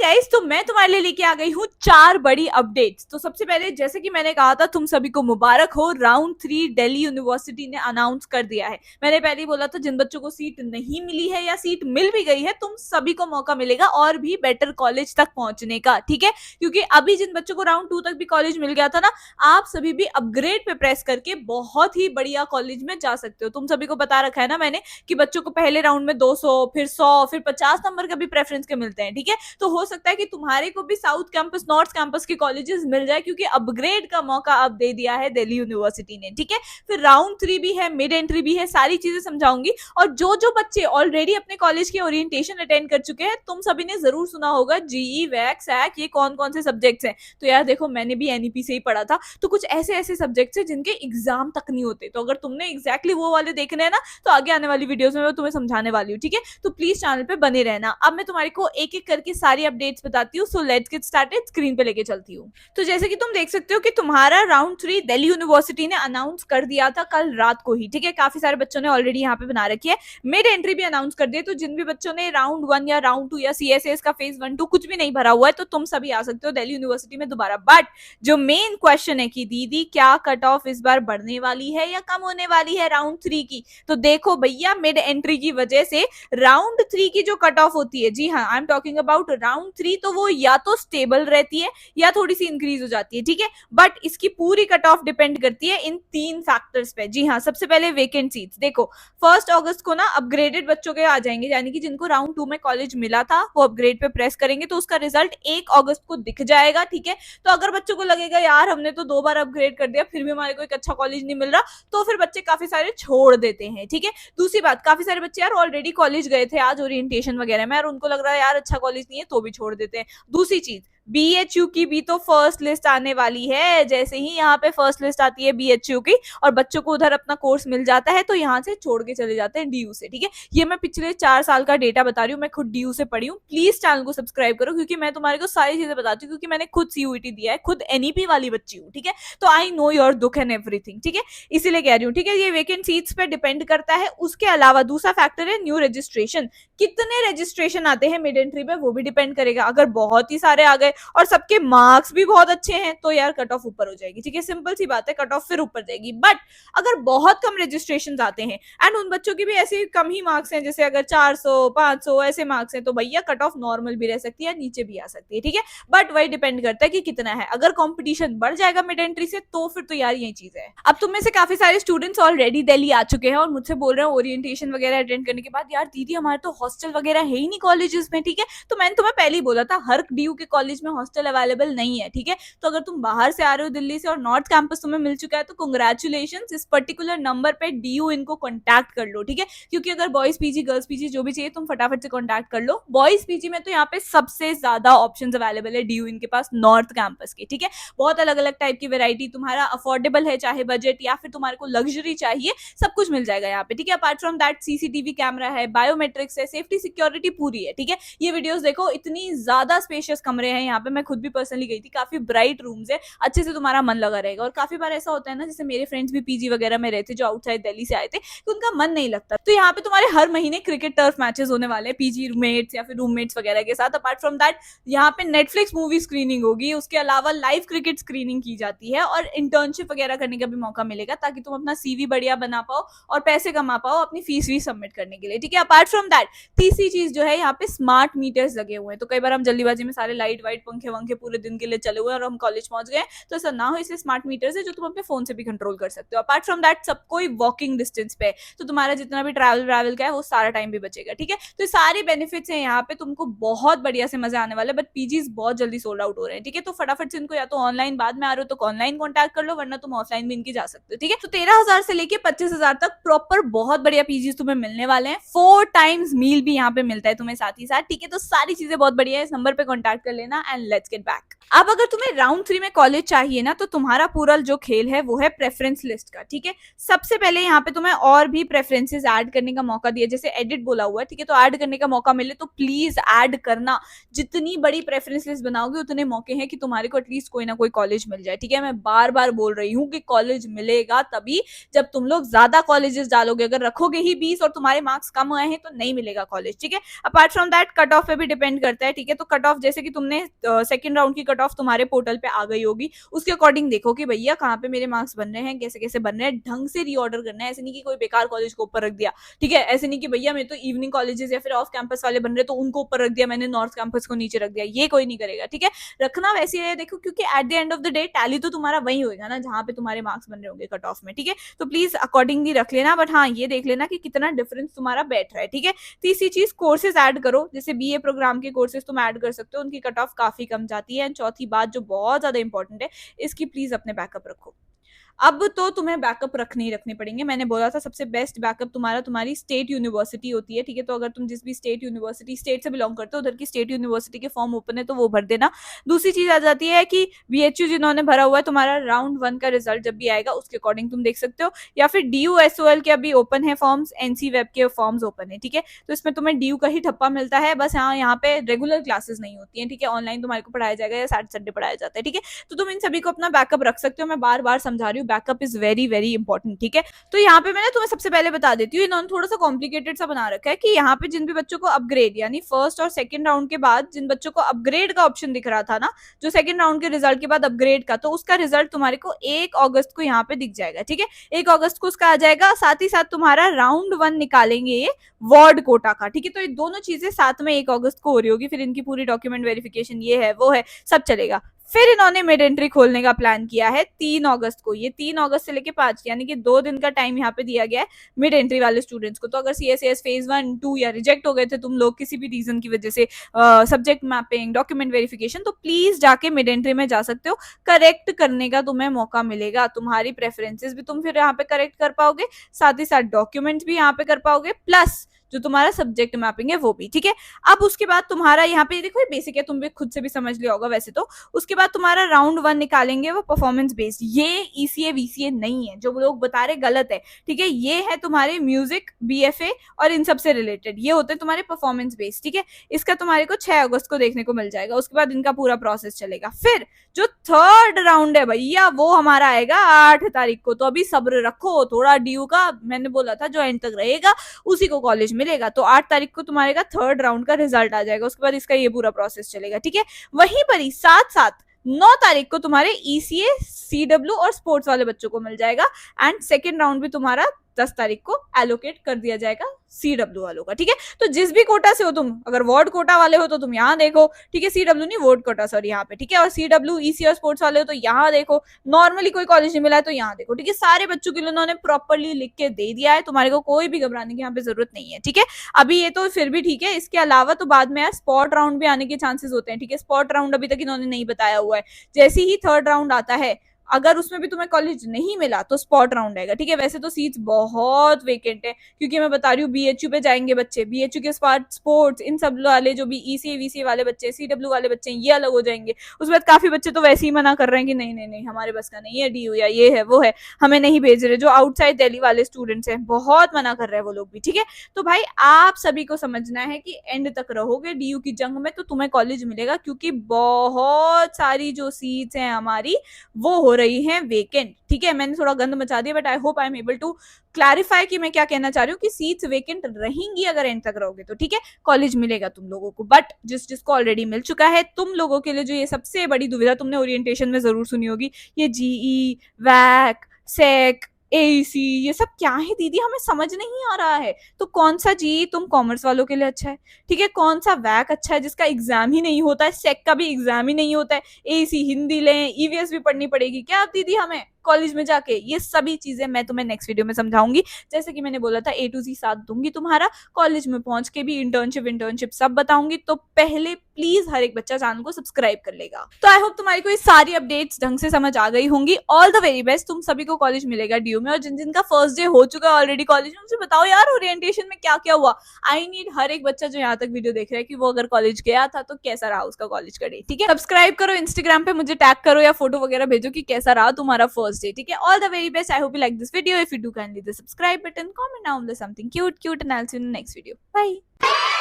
Guys, तो मैं तुम्हारे लिए लेके आ गई हूँ 4 बड़ी अपडेट्स। तो सबसे पहले, जैसे कि मैंने कहा था, तुम सभी को मुबारक हो, राउंड 3 दिल्ली यूनिवर्सिटी ने अनाउंस कर दिया है। मैंने पहले ही बोला था, जिन बच्चों को सीट नहीं मिली है या सीट मिल भी गई है, तुम सभी को मौका मिलेगा और भी बेटर कॉलेज तक पहुंचने का, ठीक है। क्योंकि अभी जिन बच्चों को राउंड 2 तक भी कॉलेज मिल गया था ना, आप सभी भी अपग्रेड पे प्रेस करके बहुत ही बढ़िया कॉलेज में जा सकते हो। तुम सभी को बता रखा है ना मैंने कि बच्चों को पहले राउंड में 200, फिर 100, फिर 50 नंबर का भी प्रेफरेंस के मिलते हैं, ठीक है। तो हो सकता है कि तुम्हारे को भी साउथ कैंपस, नॉर्थ कैंपस के कॉलेजेस मिल जाए, क्योंकि अपग्रेड का मौका अब दे दिया है दिल्ली यूनिवर्सिटी ने, ठीक है। फिर राउंड 3 भी है, मिड एंट्री भी है, सारी चीजें समझाऊंगी। और जो जो बच्चे ऑलरेडी अपने कॉलेज के ओरिएंटेशन अटेंड कर चुके हैं, तुम सभी ने जरूर सुना होगा जीई, वैक, सैक, ये कौन कौन से सब्जेक्ट्स हैं। तो यार देखो, मैंने भी एनईपी से ही पढ़ा था, तो कुछ ऐसे ऐसे सब्जेक्ट्स हैं जिनके एग्जाम तक नहीं होते। तो अगर तुमने एग्जैक्टली वो वाले देखने हैं ना, तो आगे आने वाली वीडियोस में मैं तुम्हें समझाने वाली हूँ, ठीक है। तो प्लीज चैनल पे बने रहना। अब मैं तुम्हारे को एक एक करके सारी अपडेट्स बताती हूँ। So let's get started. Screen पे लेके चलती हूँ। तो जैसे कि तुम देख सकते हो कि तुम्हारा राउंड 3 दिल्ली यूनिवर्सिटी ने अनाउंस कर दिया था कल रात को ही, ठीक है। काफी सारे बच्चों ने ऑलरेडी यहाँ पे बना रखी है। मिड एंट्री भी अनाउंस कर दिए। तो जिन भी बच्चों ने राउंड 1 या राउंड 2 या सीएसएस का फेज 1-2 कुछ भी नहीं भरा हुआ है, तो तुम सभी आ सकते हो दिल्ली यूनिवर्सिटी में दोबारा। बट जो मेन क्वेश्चन है कि दीदी, क्या कट ऑफ इस बार बढ़ने वाली है या कम होने वाली है राउंड 3 की? तो देखो भैया, मिड एंट्री की वजह से राउंड 3 की जो कट ऑफ होती है, जी हाँ, I am talking about round 3, तो वो या तो स्टेबल रहती है या थोड़ी सी इंक्रीज हो जाती है, ठीक है। बट इसकी पूरी कट ऑफ डिपेंड करती है इन 3 फैक्टर्स पे। जी हाँ, सबसे पहले वेकेंट सीट्स। देखो, 1 अगस्त को ना अपग्रेडेड बच्चों के आ जाएंगे, यानी कि जिनको राउंड 2 में कॉलेज मिला था, वो अपग्रेड पे प्रेस करेंगे तो उसका रिजल्ट 1 अगस्त को दिख जाएगा, ठीक है। तो अगर बच्चों को लगेगा यार हमने तो 2 बार अपग्रेड कर दिया, फिर भी हमारे को एक अच्छा कॉलेज नहीं मिल रहा, तो फिर बच्चे काफी सारे छोड़ देते हैं, ठीक है। दूसरी बात, काफी सारे बच्चे यार ऑलरेडी कॉलेज गए थे आज ओरिएंटेशन वगैरह में, और उनको लग रहा है यार अच्छा कॉलेज नहीं है, तो भी छोड़ देते हैं। दूसरी चीज, बीएचयू की भी तो फर्स्ट लिस्ट आने वाली है। जैसे ही यहाँ पे फर्स्ट लिस्ट आती है बीएचयू की और बच्चों को उधर अपना कोर्स मिल जाता है, तो यहाँ से छोड़ के चले जाते हैं डीयू से, ठीक है। ये मैं पिछले 4 साल का डेटा बता रही हूँ, मैं खुद डीयू से पढ़ी हूँ। प्लीज चैनल को सब्सक्राइब करो, क्योंकि मैं तुम्हारे को सारी चीजें बताती हूँ, क्योंकि मैंने खुद सीयूईटी दिया है, खुद एनईपी वाली बच्ची हूँ, ठीक है। तो आई नो योर दुख एंड एवरीथिंग, ठीक है, इसीलिए कह रही हूँ, ठीक है। ये वेकेंट सीट्स पे डिपेंड करता है। उसके अलावा दूसरा फैक्टर है न्यू रजिस्ट्रेशन। कितने रजिस्ट्रेशन आते हैं मिड एंट्री में, वो भी डिपेंड करेगा। अगर बहुत ही सारे आ गए और सबके मार्क्स भी बहुत अच्छे हैं, तो यार कट ऑफ ऊपर हो जाएगी, ठीक है। सिंपल सी बात है, कट ऑफ फिर ऊपर जाएगी। बट अगर बहुत कम रजिस्ट्रेशन आते हैं एंड उन बच्चों की भी ऐसे कम ही मार्क्स हैं, जैसे अगर 400, 500 ऐसे मार्क्स हैं, तो भैया कट ऑफ नॉर्मल भी रह सकती है, नीचे भी आ सकती है, ठीक है। बट वही डिपेंड करता है कि कितना है। अगर कॉम्पिटिशन बढ़ जाएगा मिड एंट्री से, तो फिर तो यार यही चीज है। अब तुम में से काफी सारे स्टूडेंट्स ऑलरेडी दिल्ली आ चुके हैं और मुझसे बोल रहे हैं ओरिएंटेशन वगैरह अटेंड करने के बाद, यार दीदी हमारे तो हॉस्टल वगैरह है ही नहीं कॉलेजेस में, ठीक है। तो मैंने तुम्हें पहले ही बोला था, हर डीयू के कॉलेज में हॉस्टल अवेलेबल नहीं है, ठीक है। तो अगर तुम बाहर से आ रहे हो दिल्ली से और नॉर्थ कैंपस तुम्हें मिल चुका है, तो कांग्रेचुलेशंस। इस पर्टिकुलर नंबर पे डीयू इनको कांटेक्ट कर लो, ठीक है। क्योंकि अगर बॉयज पीजी, गर्ल्स पीजी जो भी चाहिए, तुम फटाफट से कांटेक्ट कर लो। बॉयज पीजी में तो यहाँ पे सबसे ज्यादा ऑप्शंस अवेलेबल है डीयू इनके पास नॉर्थ कैंपस के, ठीक है। बहुत अलग अलग टाइप की वेरायटी, तुम्हारा अफोर्डेबल है चाहे बजट, या फिर तुम्हारे को लग्जरी चाहिए, सब कुछ मिल जाएगा यहाँ पे, ठीक है। Apart from that CCTV camera है, बायोमेट्रिक्स है, सेफ्टी सिक्योरिटी पूरी है, ठीक है। ये वीडियोस देखो, इतनी ज्यादा स्पेशियस कमरे हैं यहाँ पे। मैं खुद भी पर्सनली गई थी, काफी ब्राइट रूम्स है, अच्छे से तुम्हारा मन लगा रहेगा। और काफी बार ऐसा होता है ना, जैसे मेरे फ्रेंड्स भी पीजी वगैरह में रहते जो आउटसाइड दिल्ली से आए थे, तो उनका मन नहीं लगता। तो यहाँ पे तुम्हारे हर महीने क्रिकेट टर्फ मैचेस होने वाले हैं पीजी रूममेट्स या फिर रूममेट्स वगैरह के साथ। अपार्ट फ्रॉम दैट यहाँ पे नेटफ्लिक्स मूवी स्क्रीनिंग होगी, उसके अलावा लाइव क्रिकेट स्क्रीनिंग की जाती है, और इंटर्नशिप वगैरह करने का भी मौका मिलेगा, ताकि तुम अपना सीवी बढ़िया बना पाओ और पैसे कमा पाओ अपनी फीस भी सबमिट करने के लिए, ठीक है। अपार्ट फ्रॉम दैट तीसरी चीज जो है, यहाँ पे स्मार्ट मीटर्स लगे हुए हैं। तो कई बार हम जल्दीबाजी में सारे लाइट वाइट पंखे वंखे पूरे दिन के लिए चले हुए हैं और हम कॉलेज पहुंच गए, तो ऐसा ना हो, इसलिए स्मार्ट मीटर्स है जो तुम अपने फोन से भी कंट्रोल कर सकते हो। अपार्ट फ्रॉम दैट सब कोई वॉकिंग डिस्टेंस पे है, तो तुम्हारा जितना भी ट्रैवल का है वो सारा टाइम भी बचेगा, ठीक है। तो सारे बेनिफिट्स हैं यहाँ पे, तुमको बहुत बढ़िया से मजा आने वाला है। बट पीजीज बहुत जल्दी सोल्ड आउट हो रहे हैं, ठीक है। तो फटाफट से इनको या तो ऑनलाइन, बाद में आ रहे हो तो ऑनलाइन कॉन्टैक्ट कर लो, वरना तुम ऑफलाइन भी इनकी जा सकते हो, ठीक है। तो 13,000 से लेके 25,000 तक प्रॉपर बहुत बढ़िया पीजीज तुम्हें मिलने वाले हैं। 4 टाइम्स मील भी यहाँ पे मिलता है तुम्हें साथ ही साथ, ठीक है। तो सारी चीजें बहुत बढ़िया है, इस नंबर पे कॉन्टैक्ट कर लेना एंड लेट्स गेट बैक। अब अगर तुम्हें राउंड 3 में कॉलेज चाहिए ना, तो तुम्हारा पूरा जो खेल है वो है प्रेफरेंस लिस्ट का, ठीक है। सबसे पहले यहाँ पे तुम्हें और भी प्रेफरेंसेस ऐड करने का मौका दिया, जैसे एडिट बोला हुआ है, ठीक है, तो ऐड करने का मौका मिले तो प्लीज ऐड करना। जितनी बड़ी प्रेफरेंस लिस्ट बनाओगे उतने मौके हैं कि तुम्हारे को एटलीस्ट कोई ना कोई कॉलेज मिल जाए, ठीक है। मैं बार बार बोल रही हूँ कि कॉलेज मिलेगा तभी जब तुम लोग ज्यादा कॉलेजेस डालोगे। अगर रखोगे ही 20 और तुम्हारे मार्क्स कम आए हैं तो नहीं मिलेगा कॉलेज, ठीक है। Apart from that cut off पे भी डिपेंड करता है, ठीक है। तो कट ऑफ जैसे कि तुमने सेकंड राउंड की कट ऑफ तुम्हारे पोर्टल पे आ गई होगी, उसके अकॉर्डिंग देखो कि भैया कहाँ पे मेरे मार्क्स बन रहे हैं, कैसे कैसे बन रहे हैं, ढंग से रीऑर्डर करना है। ऐसे नहीं कि कोई बेकार कॉलेज को ऊपर रख दिया, ठीक है। ऐसे नहीं कि भैया मैं तो इवनिंग कॉलेजेस या फिर ऑफ कैंपस वाले बन रहे तो उनको ऊपर रख दिया मैंने, नॉर्थ कैंपस को नीचे रख दिया, ये कोई नहीं करेगा, ठीक है। रखना वैसे है देखो, क्योंकि at the end of the day tally तो तुम्हारा वही होगा ना जहाँ पे तुम्हारे मार्क्स बन रहे होंगे कट ऑफ में, ठीक है। तो प्लीज अकॉर्डिंगली रख लेना, बट हाँ ये देख लेना कि कितना डिफरेंस तुम्हारा बैठ रहा है, ठीक है। तीसरी चीज कोर्सेज ऐड करो, जैसे बीए प्रोग्राम के कोर्सेज तुम ऐड कर सकते हो, उनकी कट ऑफ काफी कम जाती है। एंड चौथी बात जो बहुत ज्यादा इंपॉर्टेंट है, इसकी प्लीज अपने बैकअप रखो। अब तो तुम्हें बैकअप रखने ही रखने पड़ेंगे। मैंने बोला था सबसे बेस्ट बैकअप तुम्हारी स्टेट यूनिवर्सिटी होती है, ठीक है। तो अगर तुम जिस भी स्टेट से बिलोंग करते हो, उधर की स्टेट यूनिवर्सिटी के फॉर्म ओपन है तो वो भर देना। दूसरी चीज आ जाती है कि बीएचयू जिन्होंने भरा हुआ है, तुम्हारा राउंड 1 का रिजल्ट जब भी आएगा उसके अकॉर्डिंग तुम देख सकते हो, या फिर DU-SOL के अभी ओपन है फॉर्म्स, NC वेब के फॉर्म्स ओपन है, ठीक है। तो इसमें तुम्हें DU का ही ठप्पा मिलता है, बस यहाँ पे रेगुलर क्लासेस नहीं होती है, ठीक है। ऑनलाइन तुम्हारे को पढ़ाया जाएगा या सैटरडे संडे पढ़ाया जाता है, ठीक है। तो तुम इन सभी को अपना बैकअप रख सकते हो। मैं बार बार समझा रही हूँ, backup is very very important, ठीक है। तो यहाँ पे मैंने तुम्हें सबसे पहले बता देती हूँ, इन्होंने थोड़ा सा कॉम्प्लिकेटेड सा बना रखा है कि यहाँ पे जिन भी बच्चों को अपग्रेड यानी फर्स्ट और सेकंड राउंड के बाद जिन बच्चों को अपग्रेड का ऑप्शन दिख रहा था ना, जो सेकंड राउंड के रिजल्ट के बाद अपग्रेड का, तो उसका रिजल्ट तुम्हारे को 1 अगस्त को यहाँ पे दिख जाएगा, ठीक है। 1 अगस्त को उसका आ जाएगा, साथ ही साथ तुम्हारा राउंड 1 निकालेंगे ये वार्ड कोटा का, ठीक है। तो ये दोनों चीजें साथ में 1 अगस्त को हो रही होगी, फिर इनकी पूरी डॉक्यूमेंट वेरिफिकेशन ये है वो है सब चलेगा। फिर इन्होंने मिड एंट्री खोलने का प्लान किया है 3 अगस्त को। ये 3 अगस्त से लेके 5 यानी कि 2 दिन का टाइम यहाँ पे दिया गया है मिड एंट्री वाले स्टूडेंट्स को। तो अगर CSAS फेज 1 2 या रिजेक्ट हो गए थे तुम लोग किसी भी रीजन की वजह से, सब्जेक्ट मैपिंग, डॉक्यूमेंट वेरिफिकेशन, तो प्लीज जाके मिड एंट्री में जा सकते हो, करेक्ट करने का तुम्हें मौका मिलेगा। तुम्हारी प्रेफरेंसेस भी तुम फिर यहाँ पे करेक्ट कर पाओगे, साथ ही साथ डॉक्यूमेंट्स भी यहाँ पे कर पाओगे, प्लस जो तुम्हारा सब्जेक्ट मैपिंग है वो भी, ठीक है। अब उसके बाद तुम्हारा यहाँ पे देखो, ये बेसिक है, तुम भी खुद से भी समझ लिया होगा वैसे तो। उसके बाद तुम्हारा राउंड 1 निकालेंगे वो परफॉर्मेंस बेस्ड, ये ECA VCA नहीं है, जो लोग बता रहे गलत है, ठीक है। ये है तुम्हारे म्यूजिक, BFA और इन सब से रिलेटेड, ये होते हैं तुम्हारे परफॉर्मेंस बेस्ड, ठीक है। इसका तुम्हारे को 6 अगस्त को देखने को मिल जाएगा। उसके बाद इनका पूरा प्रोसेस चलेगा। फिर जो थर्ड राउंड है भैया वो हमारा आएगा 8 तारीख को। तो अभी सब्र रखो थोड़ा, DU का मैंने बोला था जो एंड तक रहेगा उसी को कॉलेज मिलेगा। तो 8 तारीख को तुम्हारे का थर्ड राउंड का रिजल्ट आ जाएगा, उसके बाद इसका ये पूरा प्रोसेस चलेगा, ठीक है। वहीं पर ही साथ साथ 9 तारीख को तुम्हारे ECA, CW और स्पोर्ट्स वाले बच्चों को मिल जाएगा। एंड सेकेंड राउंड भी तुम्हारा 10 तारीख को एलोकेट कर दिया जाएगा CW वालों का, ठीक है। तो जिस भी कोटा से हो तुम, अगर वार्ड कोटा वाले हो तो तुम यहाँ देखो, ठीक है। CW नहीं, वार्ड कोटा सॉरी, यहाँ पे, ठीक है। और CW, EC और स्पोर्ट्स वाले हो तो यहाँ देखो। नॉर्मली कोई कॉलेज नहीं मिला है तो यहाँ देखो, ठीक है। सारे बच्चों के लिए उन्होंने प्रॉपरली लिख के दे दिया है, तुम्हारे को कोई भी घबराने की यहाँ पे जरूरत नहीं है, ठीक है। अभी ये तो फिर भी ठीक है, इसके अलावा तो बाद में यार स्पॉट राउंड भी आने के चांसेस होते हैं, ठीक है। स्पॉट राउंड अभी तक इन्होंने नहीं बताया हुआ है। जैसे ही थर्ड राउंड आता है, अगर उसमें भी तुम्हें कॉलेज नहीं मिला तो स्पॉट राउंड आएगा, ठीक है। वैसे तो सीट्स बहुत वेकेंट है, क्योंकि मैं बता रही हूँ BHU पे जाएंगे बच्चे, BHU के स्पोर्ट्स इन सब वाले जो भी ECA VCA वाले बच्चे, CW वाले बच्चे ये अलग हो जाएंगे। उसके बाद काफी बच्चे तो वैसे ही मना कर रहे हैं कि नहीं नहीं नहीं हमारे बस का नहीं है, DU या ये है वो है, हमें नहीं भेज रहे। जो आउटसाइड दिल्ली वाले स्टूडेंट्स हैं बहुत मना कर रहे हैं वो लोग भी, ठीक है। तो भाई आप सभी को समझना है कि एंड तक रहोगे DU की जंग में तो तुम्हें कॉलेज मिलेगा, क्योंकि बहुत सारी जो सीट्स हैं हमारी वो हो रही है वेकेंट, ठीक है। मैंने थोड़ा गंद मचा दिया, but I hope I am able to clarify कि मैं क्या कहना चाह रही हूँ कि सीट्स वेकेंट रहेंगी अगर एंड तक रहोगे तो, ठीक है। कॉलेज मिलेगा तुम लोगों को, बट जिसको ऑलरेडी मिल चुका है, तुम लोगों के लिए जो ये सबसे बड़ी दुविधा तुमने ओरिएंटेशन में जरूर सुनी होगी, ये GE, वैक, सेक, AEC, ये सब क्या है दीदी, हमें समझ नहीं आ रहा है। तो कौन सा GE तुम कॉमर्स वालों के लिए अच्छा है, ठीक है। कौन सा वैक अच्छा है जिसका एग्जाम ही नहीं होता है, सेक का भी एग्जाम ही नहीं होता है, AEC हिंदी लें, EVS भी पढ़नी पड़ेगी क्या आप दीदी हमें? कॉलेज में जाके, ये सभी चीजें मैं तुम्हें नेक्स्ट वीडियो में समझाऊंगी। जैसे कि मैंने बोला था A to Z साथ दूंगी तुम्हारा, कॉलेज में पहुंच के भी इंटर्नशिप सब बताऊंगी। तो पहले प्लीज हर एक बच्चा चैनल को सब्सक्राइब कर लेगा। तो आई होप तुम्हारी कोई सारी अपडेट्स ढंग से समझ आ गई होंगी। ऑल द वेरी बेस्ट, तुम सभी को कॉलेज मिलेगा ड्यू में, और जिन जिनका फर्स्ट डे हो चुका है ऑलरेडी कॉलेज में, उनसे बताओ यार ओरिएंटेशन में क्या क्या हुआ। आई नीड हर एक बच्चा जो यहाँ तक वीडियो देख रहा है कि वो अगर कॉलेज गया था तो कैसा रहा उसका कॉलेज का डे। ठीक है, सब्सक्राइब करो, इंस्टाग्राम पे मुझे टैग करो या फोटो वगैरह भेजो कि कैसा रहा तुम्हारा फर्स्ट डे। ठीक है, all the very best, I hope you like this video. If you do, kindly the subscribe button, comment down there something cute, and I'll see you in the next video. Bye.